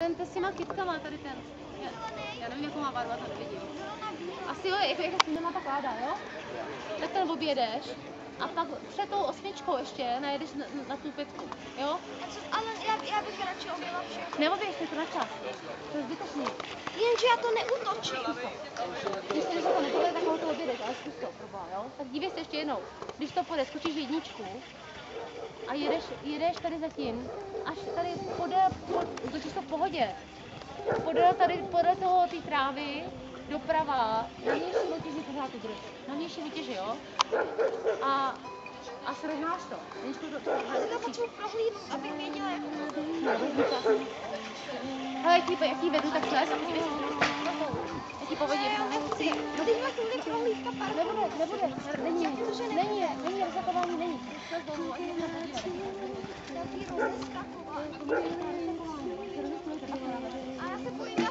Ten s těma kytkama, tady ten. Já nevím, jakou má barva, to nevidím. Asi jo, jako s tím taková, jo? Tak ten objedeš a pak před tou osmičkou ještě najedeš na tu pětku, jo? Ale já bych radši objela všechno. Neoběž to na čas. To je zbytečný. Jenže já to neutočím. Když se to nepovede, tak ho to objedeš, ale zkus to, probá, jo? Tak dívej se ještě jednou. Když to půjde, skočíš jedničku a jedeš tady zatím, až tady točíš to v pohodě. Podle toho té trávy doprava, na vnější vytěži pořád to drž. Na vnější vytěži, jo? A srovnáš to. Já potřebuji prohlídnout, abych věděla, jak to hele, jaký vedu, tak čles a podívej se. Jaký povodím. Teď má kvůli prohlídka parku. Nebude. Není, rozsakování není. Nějaký rozeskakování. A já se bojím.